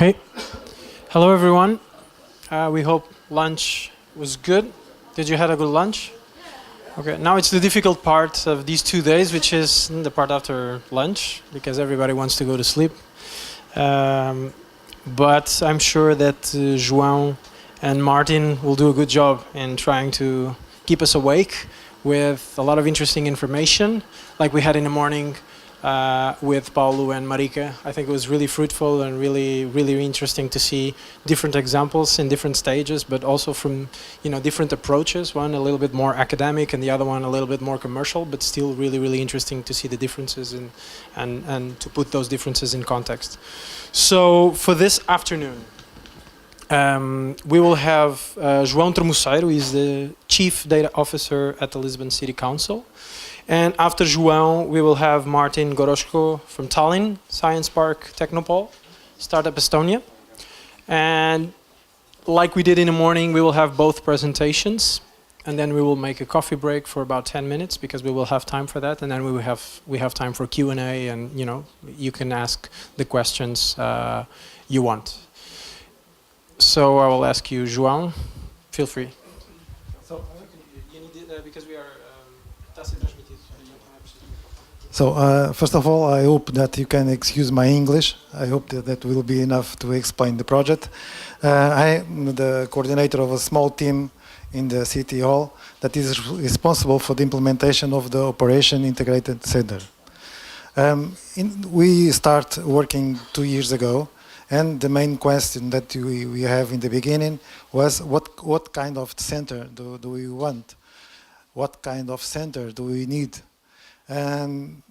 Hey, hello everyone. We hope lunch was good. Did you have a good lunch? Okay, now it's the difficult part of these 2 days, which is the part after lunch, because everybody wants to go to sleep. But I'm sure that João and Martin will do a good job in trying to keep us awake with a lot of interesting information, like we had in the morning with Paulo and Marika. I think it was really fruitful and really interesting to see different examples in different stages, but also from different approaches. One a little bit more academic, and the other one a little bit more commercial, but still really interesting to see the differences and to put those differences in context. So for this afternoon, we will have João Tremoceiro, who is the Chief Data Officer at the Lisbon City Council. And after João, we will have Martin Goroshko from Tallinn, Science Park Technopole, Startup Estonia. And like we did in the morning, we will have both presentations. And then we will make a coffee break for about 10 minutes because we will have time for that. And then we have time for Q&A, and you can ask the questions you want. So I will ask you, João, feel free. So you need it, because we are So first of all, I hope that you can excuse my English. I hope that will be enough to explain the project. I am the coordinator of a small team in the City Hall that is responsible for the implementation of the Operation Integrated Center. We start working 2 years ago, and the main question that we have in the beginning was what kind of center do we want? What kind of center do we need? And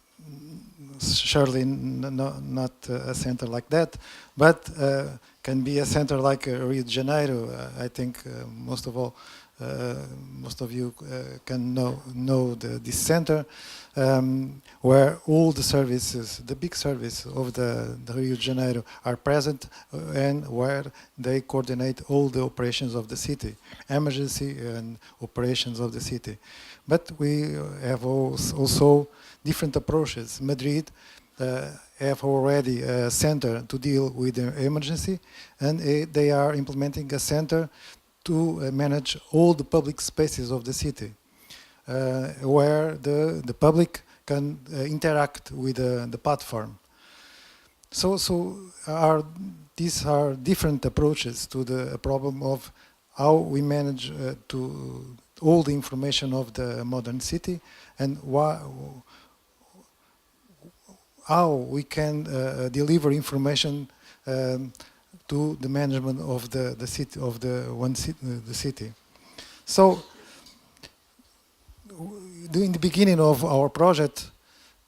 surely not a center like that, but can be a center like Rio de Janeiro. I think most of you can know this center, where all the services, the big service of the Rio de Janeiro are present, and where they coordinate all the operations of the city, emergency and operations of the city. But we have also different approaches. Madrid have already a center to deal with the emergency, and they are implementing a center to manage all the public spaces of the city, where the public can interact with the platform. So these are different approaches to the problem of how we manage to all the information of the modern city, and how we can deliver information to the management of the city, of the city. So, in the beginning of our project,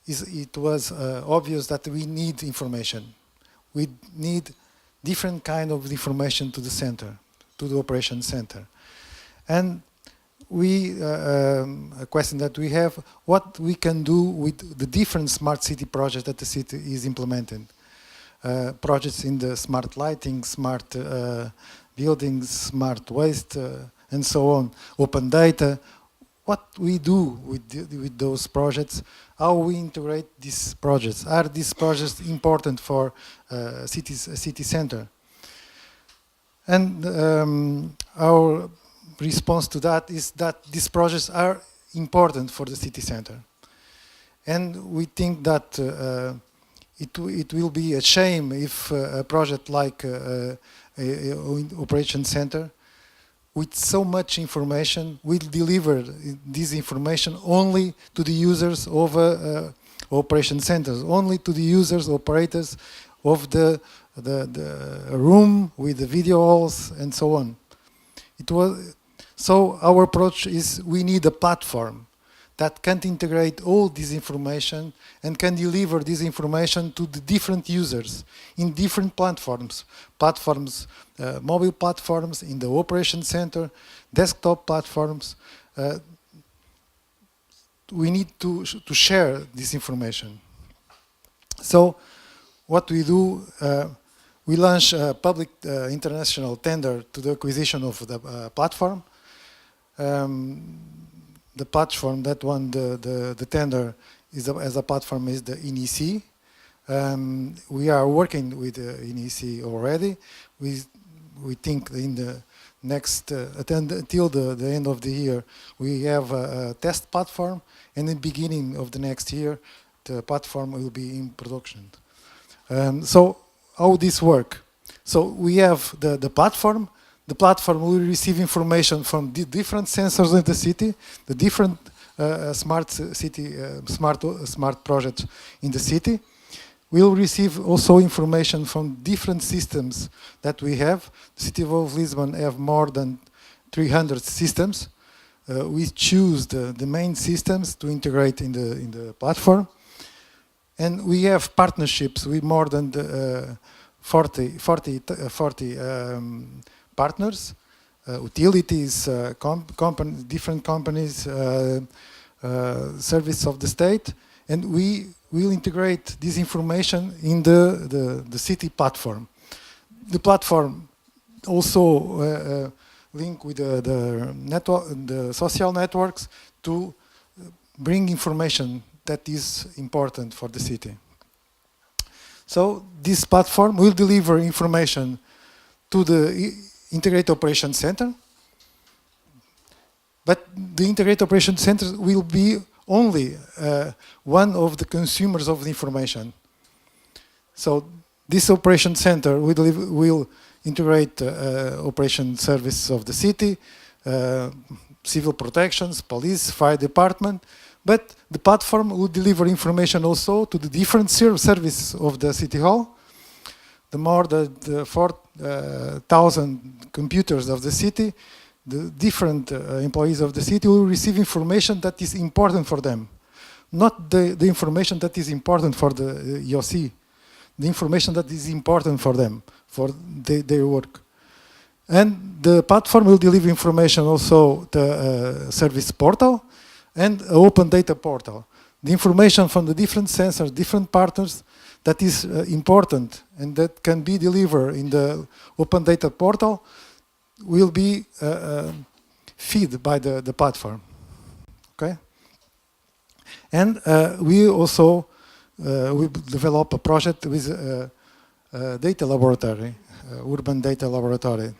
it was obvious that we need information. We need different kind of information to the center, to the operation center, and a question that we have: what we can do with the different smart city projects that the city is implementing. Projects in the smart lighting, smart buildings, smart waste, and so on, open data. What we do with those projects, how we integrate these projects. Are these projects important for a city center? And our response to that is that these projects are important for the city center. And we think that it will be a shame if a project like Operation Center, with so much information, will deliver this information only to the users of Operation Centers, only to the users, operators of the room with the video halls and so on. So our approach is we need a platform that can integrate all this information and can deliver this information to the different users in different platforms. Mobile platforms in the operation center, desktop platforms. We need to share this information. So what we do, we launch a public international tender to the acquisition of the platform. The platform that won the tender as a platform is the NEC, We are working with INEC already. We think in the next, until the end of the year, we have a test platform, and in the beginning of the next year, the platform will be in production. So how this work? So we have the platform. The platform will receive information from the different sensors in the city, the different smart city, smart projects in the city. We'll receive also information from different systems that we have. The City of Lisbon have more than 300 systems. We choose the main systems to integrate in the platform. And we have partnerships with more than 40 partners, utilities, different companies, service of the state, and we will integrate this information in the city platform. The platform also link with the network, the social networks, to bring information that is important for the city. So this platform will deliver information to the Integrated Operations Center, but the Integrated Operations Center will be only one of the consumers of the information. So this Operation Center will integrate operation services of the city, civil protections, police, fire department, but the platform will deliver information also to the different services of the City Hall, the more than 4,000 computers of the city. The different employees of the city will receive information that is important for them, not the information that is important for the EOC, the information that is important for them, for their work. And the platform will deliver information also to service portal and open data portal. The information from the different sensors, different partners that is important and that can be delivered in the open data portal will be fed by the platform. Okay? And we also we develop a project with a data laboratory, urban data laboratory.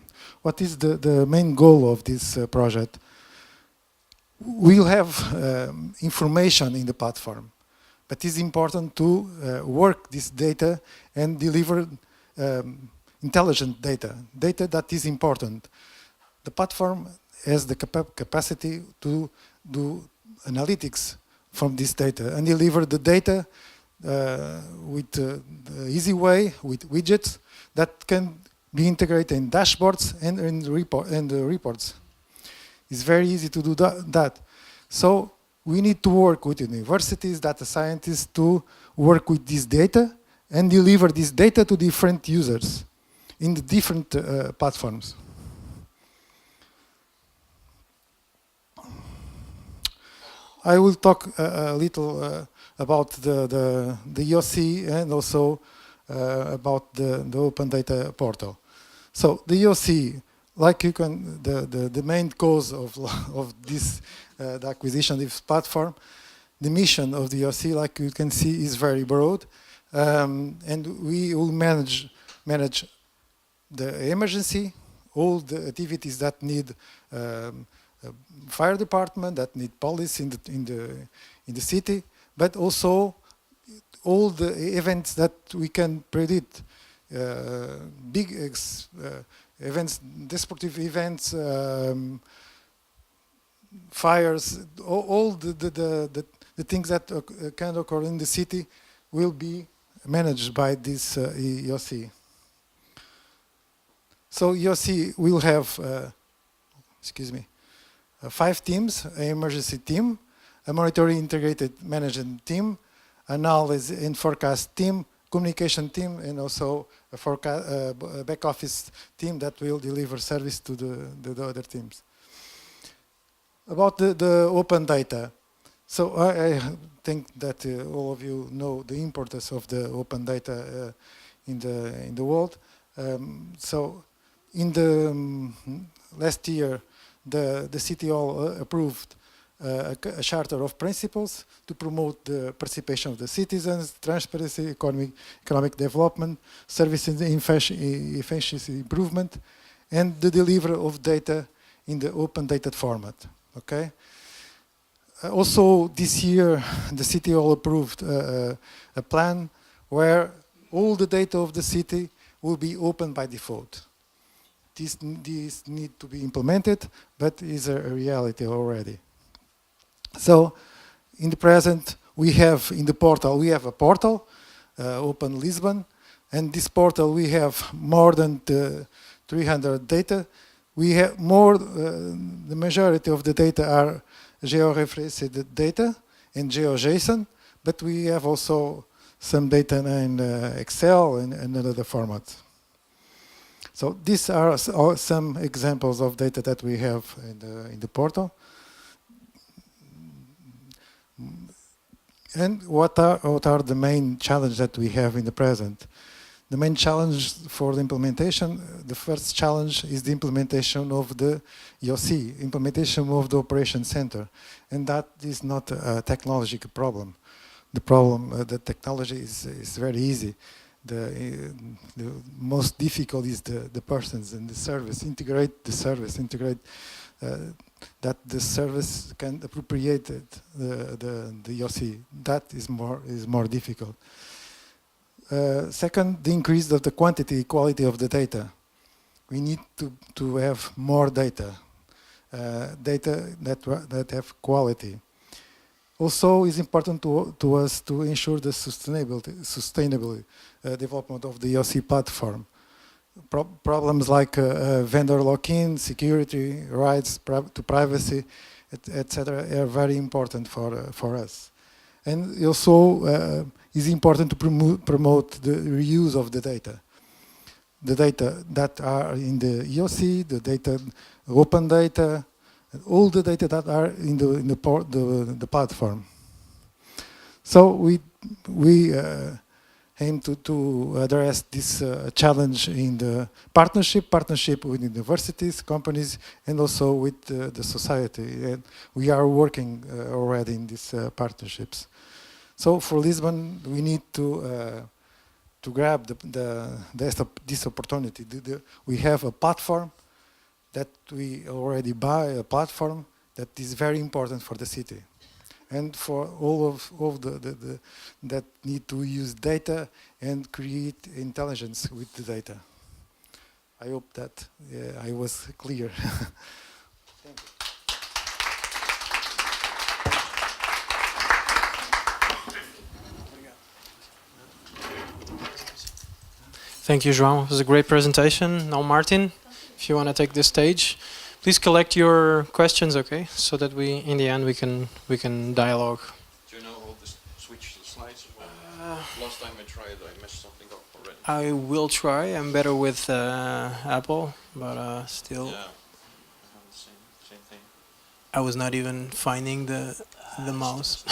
What is the main goal of this project? We'll have information in the platform, but it's important to work this data and deliver intelligent data, data that is important. The platform has the capacity to do analytics from this data and deliver the data with the easy way, with widgets that can be integrated in dashboards and in reports. It's very easy to do that. So we need to work with universities, data scientists to work with this data and deliver this data to different users in the different platforms. I will talk a little about the EOC and also about the open data portal. So the EOC, like you can, the main cause of this the acquisition of this platform, the mission of the EOC, like you can see, is very broad, and we will manage the emergency, all the activities that need fire department, that need police in the city, but also all the events that we can predict, big events, destructive events, fires, all the things that can occur in the city will be managed by this EOC. So EOC will have, 5 teams: an emergency team, a monitoring integrated management team, analysis and forecast team, communication team, and also a back office team that will deliver service to the other teams. About the open data. So I think that all of you know the importance of the open data in the world. So in the last year, the City Hall approved a charter of principles to promote the participation of the citizens, transparency, economic development, service efficiency improvement, and the delivery of data in the open data format. Okay. Also, this year, the city all approved a plan where all the data of the city will be open by default. This need to be implemented, but is a reality already. So, in the present, we have in the portal, we have a portal, Open Lisbon, and this portal we have more than 300 data. We have more, the majority of the data are georeferenced data and GeoJSON, but we have also some data in Excel and other formats. So these are some examples of data that we have in the portal. And what are the main challenges that we have in the present? The main challenge for the implementation, the first challenge is the implementation of the EOC, implementation of the operation center. And that is not a technological problem. The problem, the technology is very easy. The most difficult is the persons and the service, integrate the service, that the service can appropriate the EOC. That is more difficult. Second, the increase of the quantity, quality of the data. We need to have more data, data that have quality. Also, it's important to us to ensure the sustainable development of the EOC platform. Problems like vendor lock-in, security, rights to privacy, etc., are very important for us. And also, it's important to promote the reuse of the data that are in the EOC, the data, open data, all the data that are in the platform. So we aim to address this challenge in the partnership with universities, companies, and also with the society. And we are working already in these partnerships. So for Lisbon, we need to grab this opportunity. We have a platform that we already buy, a platform that is very important for the city. And for all of the that need to use data and create intelligence with the data. I hope that I was clear. Thank you. Thank you, João. It was a great presentation. Now, Martin, if you want to take the stage, please collect your questions, okay? So that in the end, we can dialogue. Do you know how to switch the slides? Last time I tried, I messed something up already. I will try. I'm better with Apple, but still. Yeah, I have the same thing. I was not even finding the mouse.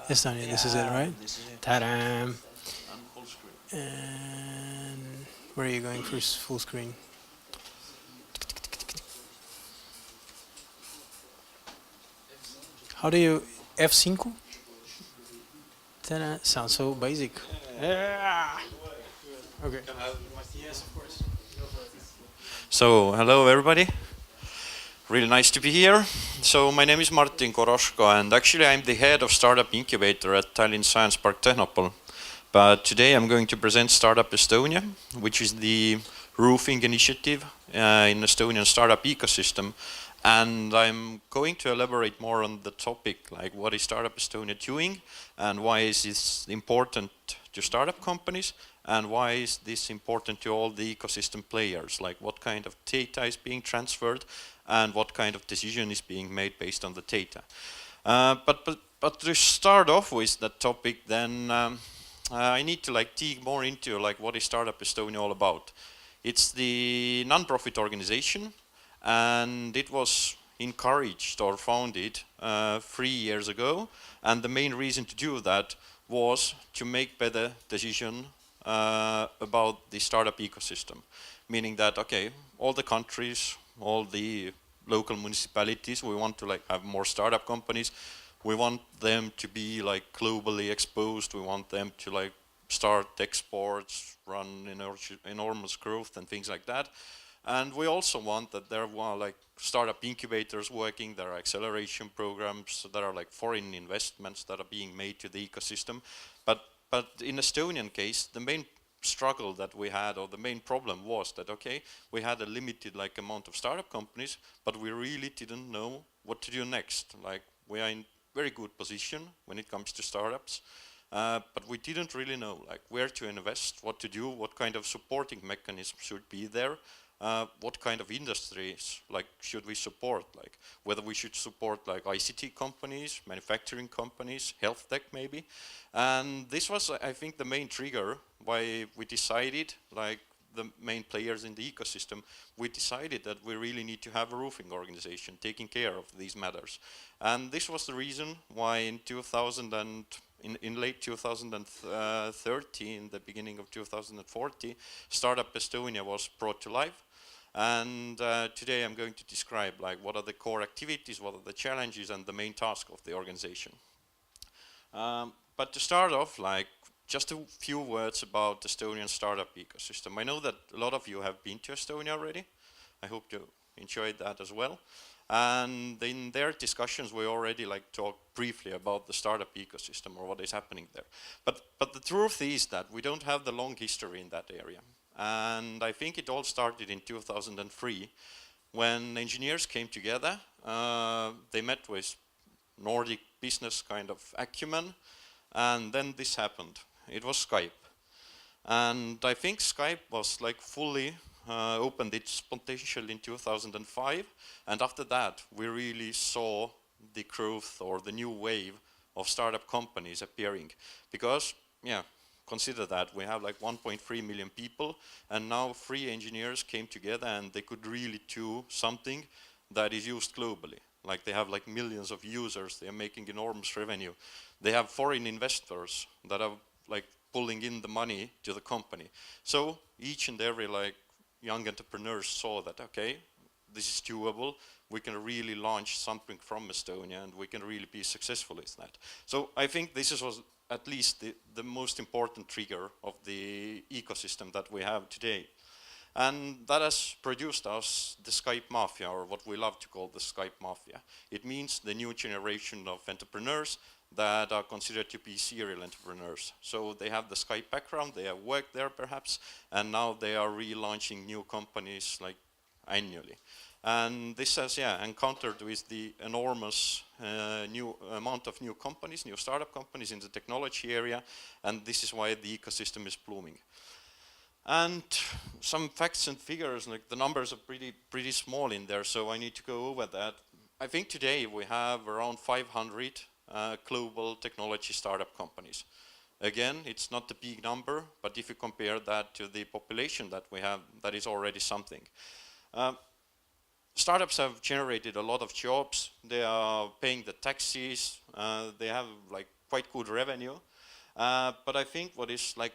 Estonia, this is it, right? This is it. Ta-da! And full screen. And where are you going for full screen? How do you F5? Ta-da! Sounds so basic. Yeah. Okay. Yes, of course. So, hello everybody. Really nice to be here. So, my name is Martin Koroško, and actually I'm the head of Startup Incubator at Tallinn Science Park Tehnopol. But today I'm going to present Startup Estonia, which is the roofing initiative in Estonian startup ecosystem. And I'm going to elaborate more on the topic, like what is Startup Estonia doing, and why is this important to startup companies, and why is this important to all the ecosystem players, like what kind of data is being transferred, and what kind of decision is being made based on the data. But to start off with that topic, then I need to dig more into what is Startup Estonia all about. It's the non-profit organization, and it was encouraged or founded 3 years ago, and the main reason to do that was to make better decision about the startup ecosystem, meaning that, okay, all the countries, all the local municipalities. We want to like have more startup companies. We want them to be like globally exposed. We want them to like start exports, run enormous growth and things like that. And we also want that there are like startup incubators working, there are acceleration programs, there are like foreign investments that are being made to the ecosystem. But in Estonian case, the main struggle that we had, or the main problem was that, okay, we had a limited like amount of startup companies, but we really didn't know what to do next. Like, we are in very good position when it comes to startups, but we didn't really know like where to invest, what to do, what kind of supporting mechanism should be there, what kind of industries like should we support, like whether we should support like ICT companies, manufacturing companies, health tech maybe. And this was, I think, the main trigger why we decided, like the main players in the ecosystem, we decided that we really need to have a roofing organization taking care of these matters. And this was the reason why in 2000 and in late 2013, the beginning of 2040, Startup Estonia was brought to life. And today I'm going to describe like what are the core activities, what are the challenges and the main task of the organization. But to start off, like just a few words about the Estonian startup ecosystem. I know that a lot of you have been to Estonia already. I hope you enjoyed that as well. And in their discussions, we already like talked briefly about the startup ecosystem or what is happening there. But the truth is that we don't have the long history in that area. And I think it all started in 2003 when engineers came together. They met with Nordic business kind of acumen, and then this happened. It was Skype. And I think Skype was like fully opened its potential in 2005, and after that we really saw the growth or the new wave of startup companies appearing. Because, yeah, consider that we have like 1.3 million people, and now 3 engineers came together and they could really do something that is used globally. Like they have like millions of users, they are making enormous revenue. They have foreign investors that are like pulling in the money to the company. So each and every like young entrepreneurs saw that, okay, this is doable, we can really launch something from Estonia and we can really be successful in that. So I think this was at least the most important trigger of the ecosystem that we have today. And that has produced us the Skype Mafia, or what we love to call the Skype Mafia. It means the new generation of entrepreneurs that are considered to be serial entrepreneurs. So they have the Skype background, they have worked there perhaps, and now they are relaunching new companies like annually. And this has, yeah, encountered with the enormous new amount of new companies, new startup companies in the technology area, and this is why the ecosystem is blooming. And some facts and figures, like the numbers are pretty small in there, so I need to go over that. I think today we have around 500 global technology startup companies. Again, it's not a big number, but if you compare that to the population that we have, that is already something. Startups have generated a lot of jobs, they are paying the taxes, they have like quite good revenue. But I think what is like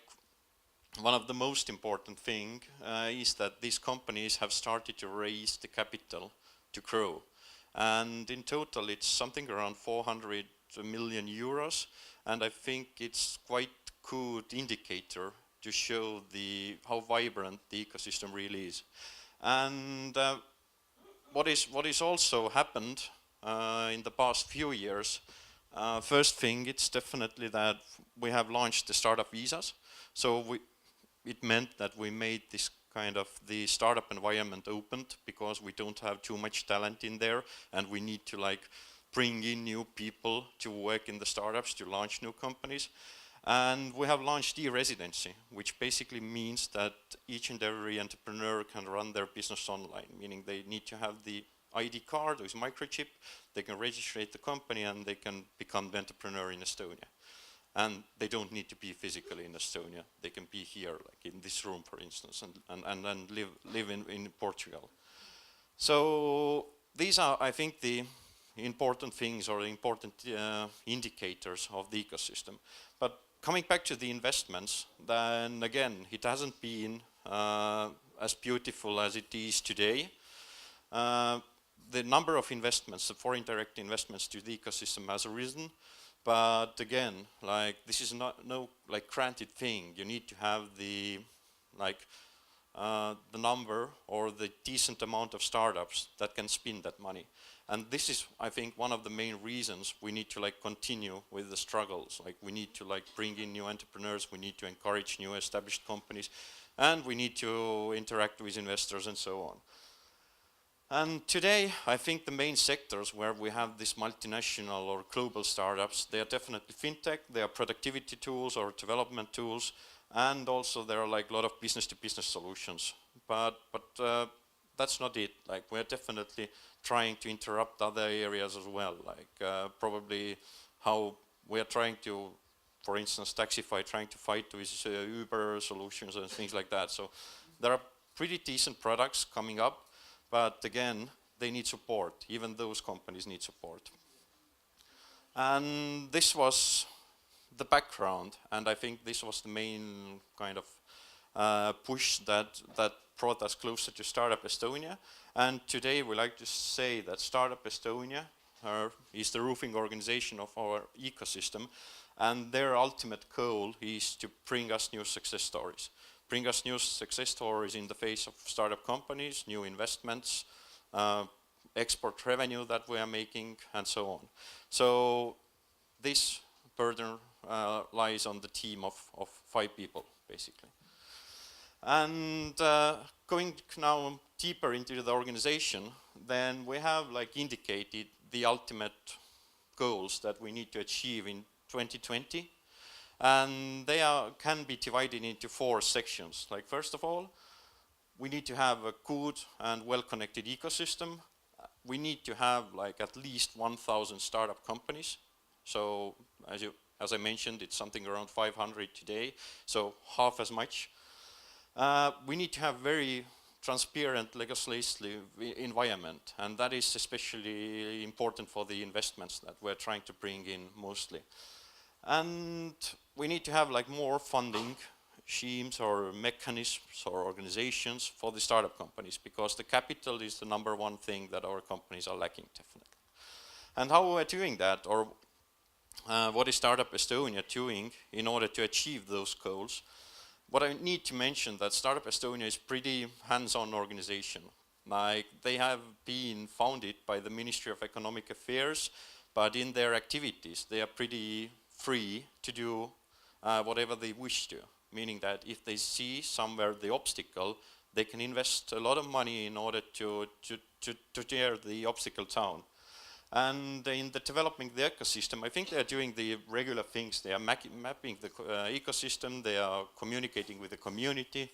one of the most important thing is that these companies have started to raise the capital to grow. And in total it's something around 400 million euros, and I think it's quite good indicator to show how vibrant the ecosystem really is. And what is also happened in the past few years, first thing, it's definitely that we have launched the startup visas. So it meant that we made this kind of the startup environment opened, because we don't have too much talent in there and we need to like bring in new people to work in the startups, to launch new companies. And we have launched e-residency, which basically means that each and every entrepreneur can run their business online, meaning they need to have the ID card with microchip, they can register the company and they can become the entrepreneur in Estonia. And they don't need to be physically in Estonia, they can be here, like in this room for instance, and live in Portugal. So these are, I think, the important things or the important indicators of the ecosystem. But coming back to the investments, then again, it hasn't been as beautiful as it is today. the number of investments, the foreign direct investments to the ecosystem has risen. But again, like this is not no like granted thing. You need to have the the number or the decent amount of startups that can spend that money. And this is, I think, one of the main reasons we need to like continue with the struggles. Like we need to like bring in new entrepreneurs, we need to encourage new established companies, and we need to interact with investors and so on. And today, I think the main sectors where we have these multinational or global startups, they are definitely fintech, they are productivity tools or development tools, and also there are like a lot of business-to-business solutions. But that's not it. Like we're definitely trying to interrupt other areas as well. Like probably how we are trying to, for instance, Taxify trying to fight with Uber solutions and things like that. So there are pretty decent products coming up. But again, they need support. Even those companies need support. And this was the background, and I think this was the main kind of push that brought us closer to Startup Estonia. And today we like to say that Startup Estonia is the roofing organization of our ecosystem, and their ultimate goal is to bring us new success stories. Bring us new success stories in the face of startup companies, new investments, export revenue that we are making, and so on. So this burden lies on the team of 5 people, basically. And going now deeper into the organization, then we have like indicated the ultimate goals that we need to achieve in 2020. And they can be divided into 4 sections. Like first of all, we need to have a good and well-connected ecosystem. We need to have like at least 1,000 startup companies. So as I mentioned, it's something around 500 today, so half as much. We need to have very transparent legislative environment, and that is especially important for the investments that we're trying to bring in mostly. And we need to have like more funding schemes or mechanisms or organizations for the startup companies, because the capital is the #1 thing that our companies are lacking, definitely. And how we're doing that, or what is Startup Estonia doing in order to achieve those goals? What I need to mention that Startup Estonia is pretty hands-on organization. Like they have been founded by the Ministry of Economic Affairs, but in their activities they are pretty free to do whatever they wish to, meaning that if they see somewhere the obstacle, they can invest a lot of money in order to tear the obstacle down. And in the developing the ecosystem, I think they are doing the regular things. They are mapping the ecosystem, they are communicating with the community,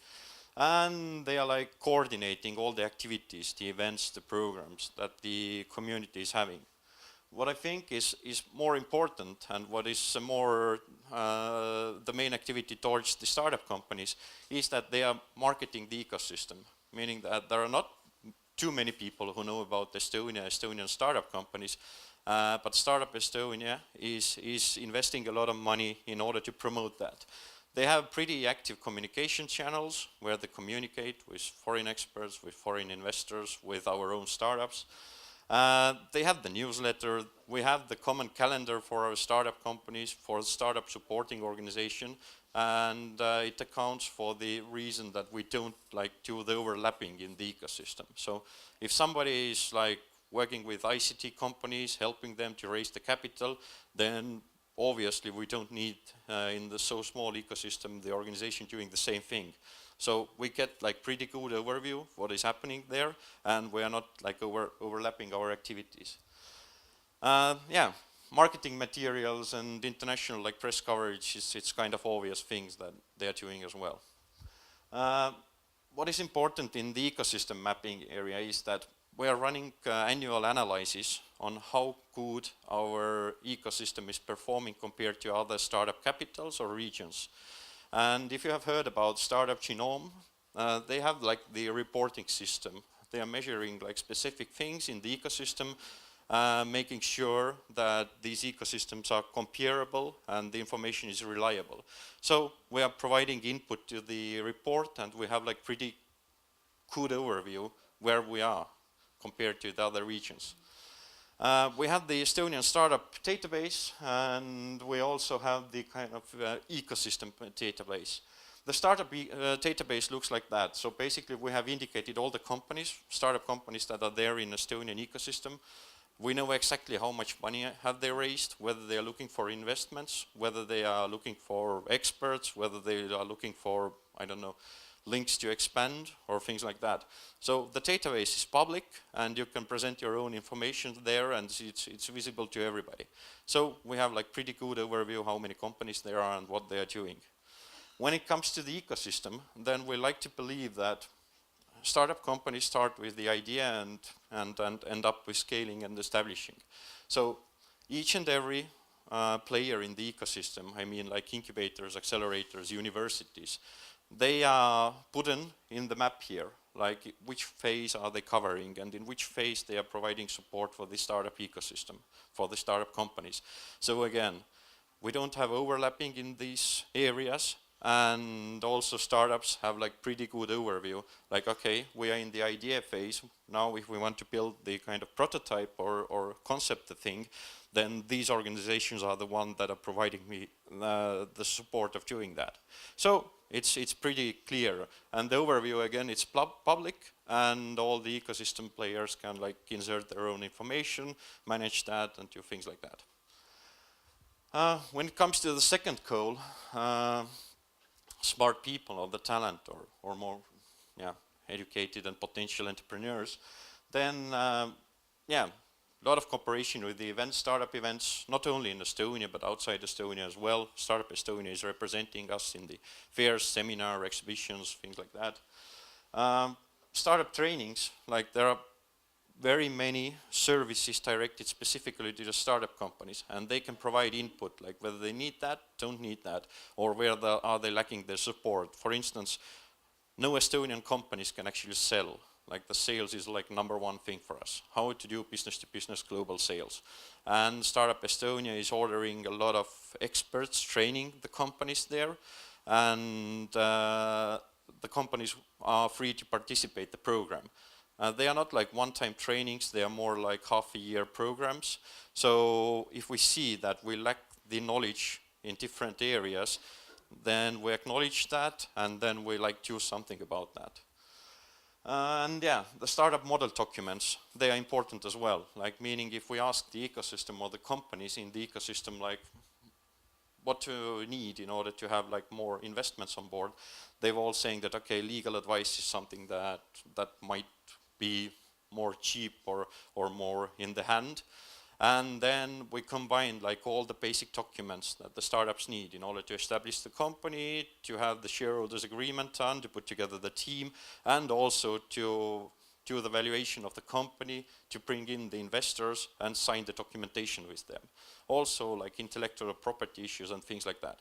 and they are like coordinating all the activities, the events, the programs that the community is having. What I think is more important, and what is more the main activity towards the startup companies, is that they are marketing the ecosystem, meaning that there are not too many people who know about Estonian startup companies, but Startup Estonia is investing a lot of money in order to promote that. They have pretty active communication channels where they communicate with foreign experts, with foreign investors, with our own startups. They have the newsletter, we have the common calendar for our startup companies, for the startup supporting organization, and it accounts for the reason that we don't like do the overlapping in the ecosystem. So if somebody is like working with ICT companies, helping them to raise the capital, then obviously we don't need in the so small ecosystem the organization doing the same thing. So we get like pretty good overview of what is happening there, and we are not like overlapping our activities. Yeah, marketing materials and international like press coverage, it's kind of obvious things that they are doing as well. What is important in the ecosystem mapping area is that we are running annual analysis on how good our ecosystem is performing compared to other startup capitals or regions. And if you have heard about Startup Genome, they have like the reporting system. They are measuring like specific things in the ecosystem, making sure that these ecosystems are comparable and the information is reliable. So we are providing input to the report, and we have like pretty good overview where we are compared to the other regions. We have the Estonian startup database, and we also have the kind of ecosystem database. The startup database looks like that. So basically we have indicated all the companies, startup companies that are there in Estonian ecosystem. We know exactly how much money have they raised, whether they are looking for investments, whether they are looking for experts, whether they are looking for, I don't know, links to expand or things like that. So the database is public and you can present your own information there and it's visible to everybody. So we have like pretty good overview how many companies there are and what they are doing. When it comes to the ecosystem, then we like to believe that startup companies start with the idea and end up with scaling and establishing. So each and every player in the ecosystem, I mean like incubators, accelerators, universities, they are put in the map here, like which phase are they covering and in which phase they are providing support for the startup ecosystem, for the startup companies. So again, we don't have overlapping in these areas. And also startups have like pretty good overview, like okay, we are in the idea phase, now if we want to build the kind of prototype or concept the thing, then these organizations are the ones that are providing me the support of doing that. So it's pretty clear, and the overview again, it's public, and all the ecosystem players can like insert their own information, manage that, and do things like that. When it comes to the second goal, smart people or the talent or more educated and potential entrepreneurs, then yeah, a lot of cooperation with the events, startup events, not only in Estonia but outside Estonia as well. Startup Estonia is representing us in the fairs, seminar, exhibitions, things like that. Startup trainings, like there are very many services directed specifically to the startup companies, and they can provide input, like whether they need that, don't need that, or where are they lacking their support. For instance, no Estonian companies can actually sell. Like the sales is like #1 thing for us. How to do business-to-business global sales. And Startup Estonia is ordering a lot of experts training the companies there, and the companies are free to participate the program. They are not like one-time trainings, they are more like half-a-year programs. So if we see that we lack the knowledge in different areas, then we acknowledge that and then we like do something about that. And yeah, the startup model documents, they are important as well. Like meaning if we ask the ecosystem or the companies in the ecosystem like what to need in order to have like more investments on board, they're all saying that okay, legal advice is something that might be more cheap or more in the hand. And then we combine like all the basic documents that the startups need in order to establish the company, to have the shareholders agreement done, to put together the team, and also to do the valuation of the company, to bring in the investors and sign the documentation with them. Also like intellectual property issues and things like that.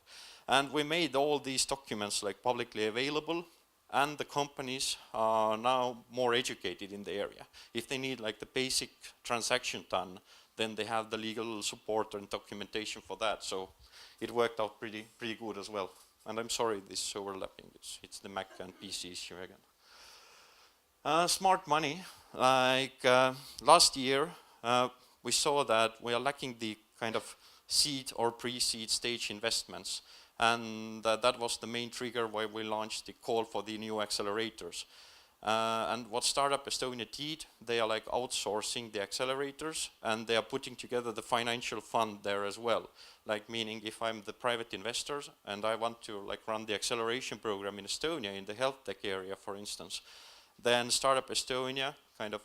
And we made all these documents like publicly available, and the companies are now more educated in the area. If they need like the basic transaction done, then they have the legal support and documentation for that. So it worked out pretty good as well. And I'm sorry this overlapping, it's the Mac and PC issue again. Smart money, like last year we saw that we are lacking the kind of seed or pre-seed stage investments. And that was the main trigger why we launched the call for the new accelerators. And what Startup Estonia did, they are like outsourcing the accelerators and they are putting together the financial fund there as well. Like meaning if I'm the private investors and I want to like run the acceleration program in Estonia in the health tech area, for instance, then Startup Estonia kind of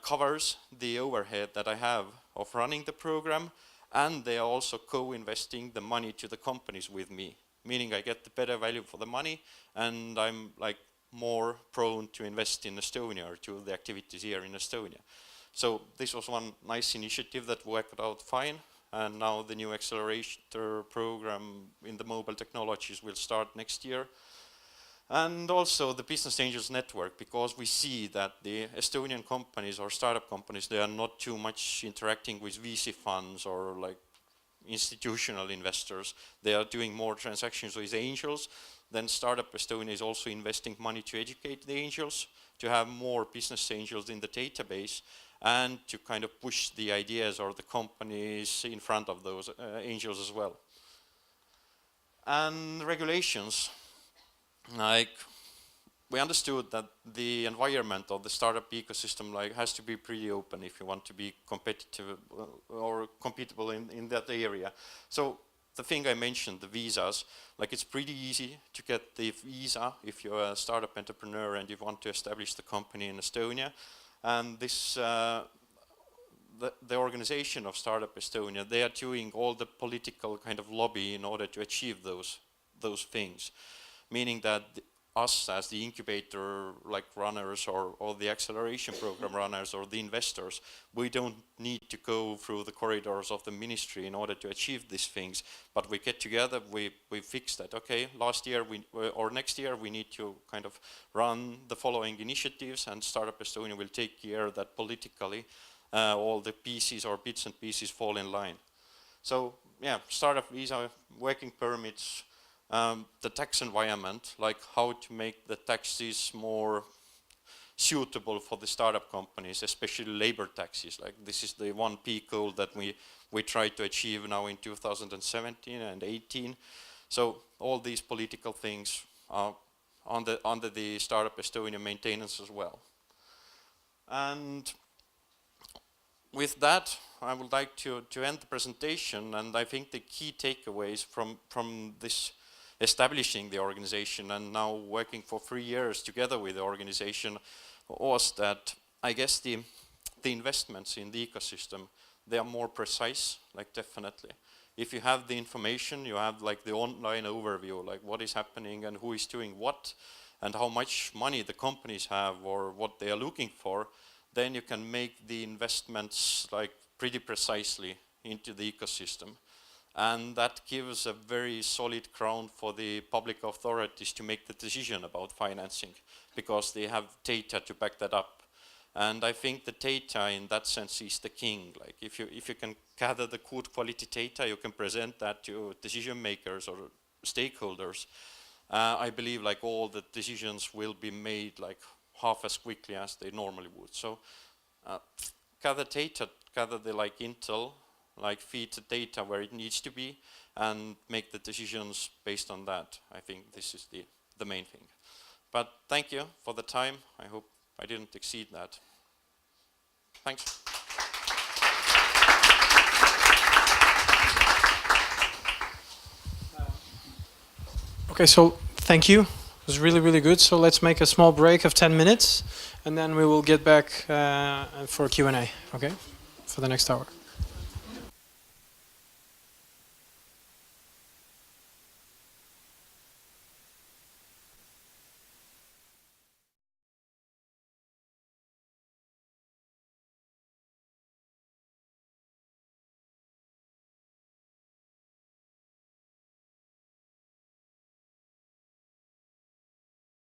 covers the overhead that I have of running the program, and they are also co-investing the money to the companies with me, meaning I get the better value for the money and I'm like more prone to invest in Estonia or to the activities here in Estonia. So this was one nice initiative that worked out fine, and now the new accelerator program in the mobile technologies will start next year. And also the Business Angels Network, because we see that the Estonian companies or startup companies, they are not too much interacting with VC funds or like institutional investors. They are doing more transactions with angels. Then Startup Estonia is also investing money to educate the angels, to have more business angels in the database and to kind of push the ideas or the companies in front of those angels as well. And regulations, like we understood that the environment of the startup ecosystem has to be pretty open if you want to be competitive or competitive in that area. So the thing I mentioned, the visas, like it's pretty easy to get the visa if you're a startup entrepreneur and you want to establish the company in Estonia. And this, the organization of Startup Estonia, they are doing all the political kind of lobby in order to achieve those things, meaning that us as the incubator like runners or the acceleration program runners or the investors, we don't need to go through the corridors of the ministry in order to achieve these things, but we get together, we fix that. Okay, last year or next year we need to kind of run the following initiatives, and Startup Estonia will take care that politically all the pieces or bits and pieces fall in line. So yeah, startup visa, working permits, the tax environment, like how to make the taxes more suitable for the startup companies, especially labor taxes. Like this is the 1P goal that we try to achieve now in 2017 and 18. So all these political things are under the Startup Estonia maintenance as well. And with that, I would like to end the presentation, and I think the key takeaways from this establishing the organization and now working for 3 years together with the organization was that I guess the investments in the ecosystem, they are more precise, like definitely. If you have the information, you have like the online overview, like what is happening and who is doing what and how much money the companies have or what they are looking for, then you can make the investments like pretty precisely into the ecosystem. And that gives a very solid ground for the public authorities to make the decision about financing, because they have data to back that up. And I think the data in that sense is the king. Like if you can gather the good quality data, you can present that to decision makers or stakeholders. I believe like all the decisions will be made like half as quickly as they normally would. So gather data, gather the like intel, like feed the data where it needs to be and make the decisions based on that. I think this is the main thing. But thank you for the time. I hope I didn't exceed that. Thanks. Okay, so thank you. It was really, really good. So let's make a small break of 10 minutes and then we will get back for Q&A, okay, for the next hour.